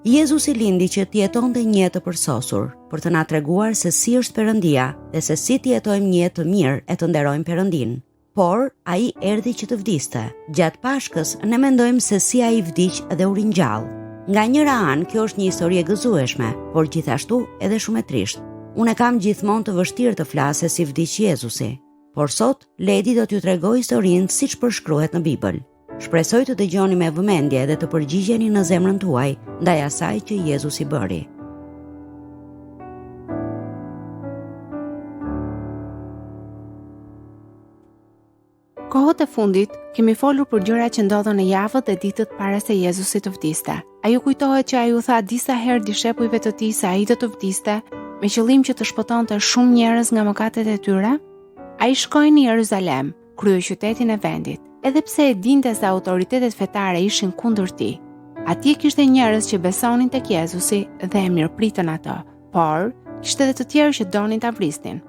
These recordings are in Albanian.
Jezusi lindi që të jetonte një jetë të përsosur, për të na treguar se si është Perëndia dhe se si të jetojmë një jetë të mirë e të nderojmë Perëndin. Por ai erdhi që të vdiste. Gjatë Pashkës ne mendojmë se si ai vdiq dhe u ringjall. Nga njëra anë kjo është një histori e gëzueshme, por gjithashtu edhe shumë e trisht. Unë kam gjithmonë të vështirë të flasë si vdiq Jezusi, por sot Ledi do t'ju tregoj historinë siç përshkruhet në Bibël. Shpresoj të dëgjoni me vëmendje dhe të përgjigjeni në zemrën tuaj ndaj asaj që Jezusi bëri. Kohët e fundit kemi folur për gjërat që ndodhen në javët dhe ditët para se Jezusi të vdiste. A ju kujtohet që ai u tha disa herë dishepujve të tij se ai do të vdiste me qëllim që të shpëtonte shumë njerëz nga mëkatet e tyre? Ai shkoi në Jeruzalem, kryeqytetin e vendit. Edhe pse e dinte se autoritetet fetare ishin kundër tij, atje kishte njerëz që besonin tek Jezusi dhe e mirëpritën atë, por kishte edhe të tjerë që donin ta vrisnin.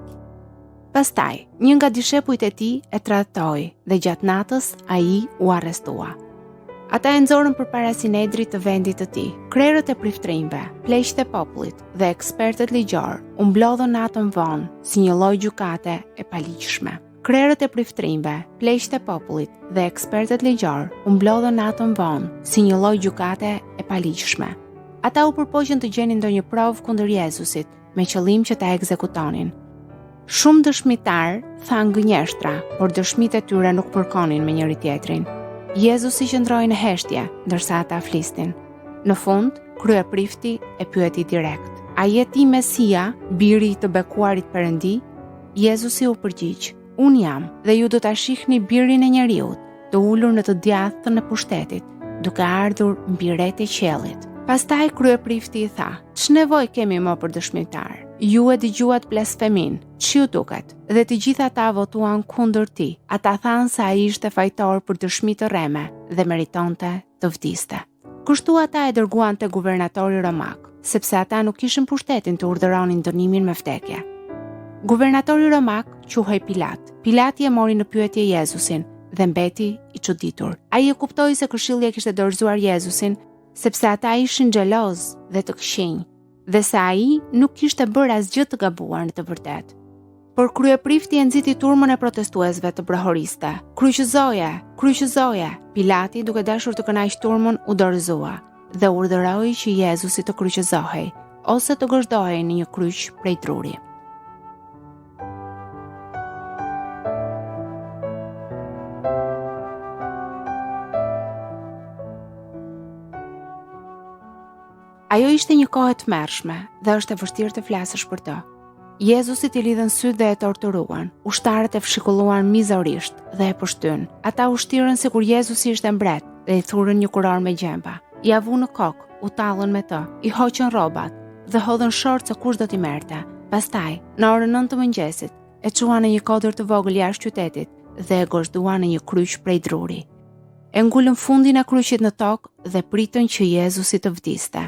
Pastaj, një nga dishepujt e tij e tradhtoi dhe gjatë natës ai u arrestua. Ata e nxorën përpara Sinedrit të vendit të tij. Krerët e priftërinjve, pleqtë e popullit dhe ekspertët ligjor u mblodhën natën vonë si një lloj gjykate e paligjshme. Krerët e priftërinjve, pleqtë e popullit dhe ekspertët ligjor u mblodhën natën vonë si një lloj gjykate e paligjshme. Ata u përpoqën të gjenin ndonjë provë kundër Jezusit me qëllim që ta ekzekutonin. Shumë dëshmitar thanë gënjeshtra, por dëshmitë e tyre nuk përkonin me njëri tjetrin. Jezusi qëndroi në heshtje ndërsa ata flisnin. Në fund, kryeprifti e pyeti direkt: "A je ti Mesia, biri i të bekuarit Perëndi?" Jezusi u përgjigj: "Unë jam, dhe ju do ta shihni Birin e Njeriut, të ulur në të djathtën e pushtetit, duke ardhur mbi rret e qiellit." Pastaj kryeprifti i tha: "Ç'nevojë kemi më për dëshmitar? Ju e dëgjuat blasfemin, ç'ju duket?" Dhe të gjithë ata votuan kundër tij. Ata thanë se ai ishte fajtor për dëshmi të rreme dhe meritonte të vdiste. Kështu ata e dërguan te guvernatori romak, sepse ata nuk kishin pushtetin të urdhëronin dënimin me vdekje. Guvernatori romak quhej Pilat. Pilati e mori në pyetje Jezusin dhe mbeti i çuditur. Ai e kuptoi se këshilli e kishte dorëzuar Jezusin sepse ata ishin xheloz dhe të këqinj, dhe se ai nuk kishte bërë asgjë të gabuar në të vërtetë. Por kryeprifti e nxiti turmën e protestuesve të brohoriste. "Kryqëzoje, kryqëzoje!" Pilati, duke dashur të kënaqë turmën, u dorëzua dhe urdhëroi që Jezusi të kryqëzohej ose të gëzhdohej në një kryq prej druri. Ajo ishte një kohë e tmerrshme dhe është e vështirë të flasësh për të. Jezusit i lidhen sytë dhe e torturuan. Ushtarët e fshikulluan mizorisht dhe e poshtyn. Ata u shtirën sikur Jezusi ishte mbret dhe i thurën një kuror me gjemba. I avu në kokë, u tallën me të, i hoqën rrobat dhe hodhën short se kush do t'i merrte. Pastaj, në orën 9 të mëngjesit, e çuan në një kodër të vogël jashtë qytetit dhe e gozhduan në një kryq prej druri. E ngulën fundin e kryqit në tokë dhe pritën që Jezusi të vdiste.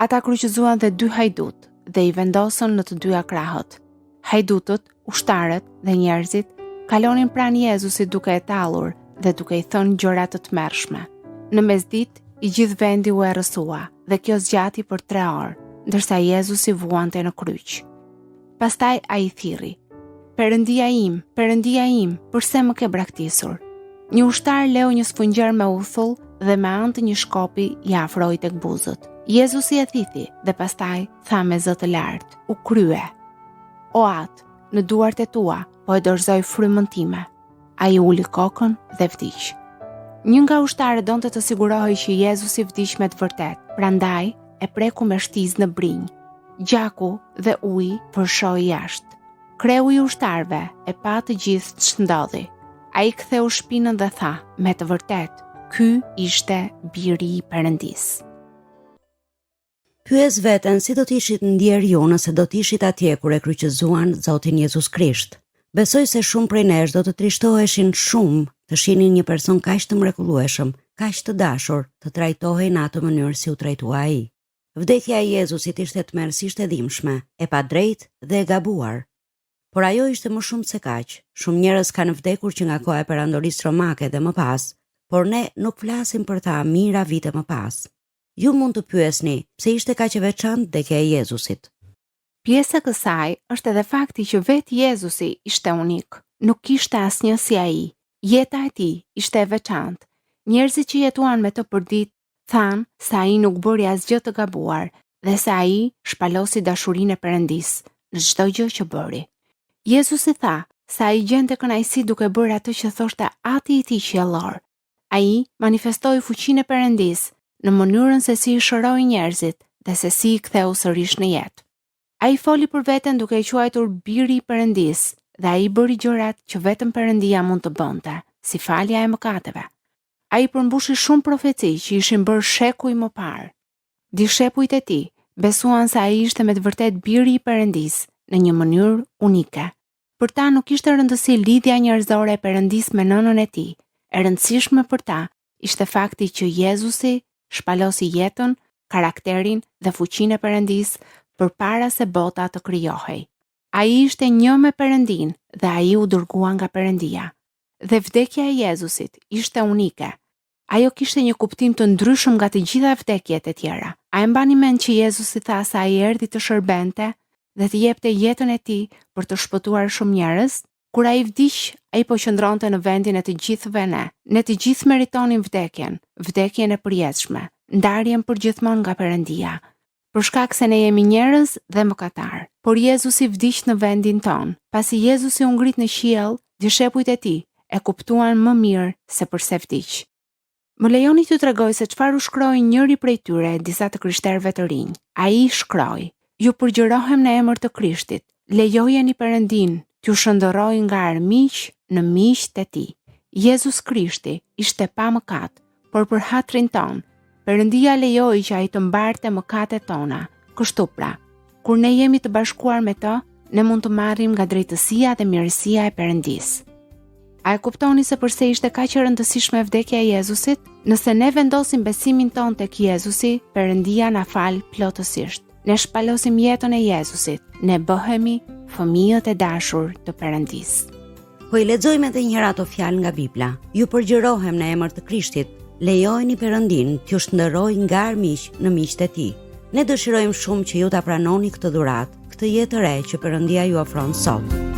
Ata kryqëzuan dhe 2 hajdut dhe i vendosën në të dyja krahët. Hajdutët, ushtarët dhe njerëzit kalonin pranë Jezusit duke e tallur dhe duke i thënë gjëra të tmerrshme. Në mesditë, i gjithë vendi u errësua dhe kjo zgjati për 3 orë, ndërsa Jezusi vuante në kryq. Pastaj ai thirri: Perëndia im, pse më ke braktisur?" Një ushtar leu një sfungjer me uthull dhe me anë të një shkopi i afroi tek buzët. Jezusi e thithi dhe pastaj tha me zë të lartë: "U krye. O atë, në duart e tua po e dorëzoj frymën time." Ai uli kokën dhe vdiq. Një nga ushtarët donte të sigurohej që Jezusi vdiq me të vërtetë, prandaj e preku me shtizë në brinj. Gjaku dhe uji përshoi jashtë. Kreu i ushtarëve e pa të gjithë ç'ndodhi. Ai ktheu shpinën dhe tha: "Me të vërtetë, ky ishte Biri i Perëndisë." Pyes veten si do t'ishit ndjer ju nëse do t'ishit atje kur e kryqëzuan Zotin Jezus Krisht. Besoj se shumë prej nesh do të trishtoheshin shumë të shihnin një person kaq të mrekullueshëm, kaq të dashur, të trajtohej në atë mënyrë si u trajtua ai. Vdekja e Jezusit ishte tmerrsisht e dhimbshme, e padrejtë dhe e gabuar. Por ajo ishte më shumë se kaq. Shumë njerëz kanë vdekur që nga koha e perandorisë romake dhe më pas, por ne nuk flasim për ta mira vite më pas. Ju mund të pyesni pse ishte kaq e veçantë vdekja e Jezusit. Pjesë e kësaj është edhe fakti që vetë Jezusi ishte unik, nuk kishte asnjë si ai. Jeta e tij ishte e veçantë. Njerëzit që jetuan me të përdit thanë se ai nuk bëri asgjë të gabuar dhe se ai shpalosi dashurinë e Perëndisë në çdo gjë që bëri. Jezusi tha se ai gjente kënaqësi duke bërë atë që thoshte Ati i tij qiellor. Ai manifestoi fuqinë e Perëndisë në mënyrën se si i shëroi njerëzit dhe se si i ktheu sërish në jetë. Ai foli për veten duke i quajtur biri i Perëndisë dhe ai bëri gjërat që vetëm Perëndia mund të bënte, si falja e mëkateve. Ai përmbushi shumë profeci që ishin bërë shekuj më parë. Dishepujt e tij besuan se ai ishte me të vërtet biri i Perëndisë në një mënyrë unike. Për ta nuk ishte rëndësi lidhja njerëzore e Perëndisë me nënën e tij. E rëndësishme për ta ishte fakti që Jezusi shpalosi jetën, karakterin dhe fuqinë e Perëndisë përpara se bota të krijohej. Ai ishte një me Perëndin dhe ai u dërgua nga Perëndia. Dhe vdekja e Jezusit ishte unike. Ajo kishte një kuptim të ndryshëm nga të gjitha vdekjet e tjera. A e mbani mend që Jezusi tha se ai erdhi të shërbente dhe të jepte jetën e tij për të shpëtuar shumë njerëz? Kur ai vdiq, ai po qëndronte në vendin e të gjithëve ne. Ne të gjithë meritonin vdekjen e përjetshme, ndarjen përgjithmonë nga Perëndia, për shkak se ne jemi njerëz dhe mëkatar. Por Jezusi vdiq në vendin ton. Pasi Jezusi u ngrit në qiell, dishepujt e tij e kuptuan më mirë se pse vdiq. Më lejoni t'ju tregoj se çfarë u shkroi njëri prej tyre, disa të krishterëve të rinj. Ai shkroi: Ju përgjërohem në emër të Krishtit, lejojeni Perëndin t'ju shëndëroj nga armiq në miqt e tij. Jezus Krishti ishte pa mëkat, por për hatrin ton, Perëndia lejoi që ai të mbarte mëkatet tona. Kështu pra, kur ne jemi të bashkuar me të, ne mund të marrim nga drejtësia dhe mirësia e Perëndisë. A e kuptoni se përse ishte kaq e rëndësishme vdekja e Jezusit? Nëse ne vendosim besimin ton tek Jezusi, Perëndia na fal plotësisht. Ne shpalosim jetën e Jezusit, ne bëhemi fëmijët e dashur të Perëndisë. Po i lexojmë edhe një herë ato fjalë nga Bibla. Ju përgjërohem në emër të Krishtit, lejojeni Perëndin t'ju shndërroj nga armiq në miqt e tij. Ne dëshirojmë shumë që ju ta pranoni këtë dhuratë, këtë jetë të re që Perëndia ju ofron sot.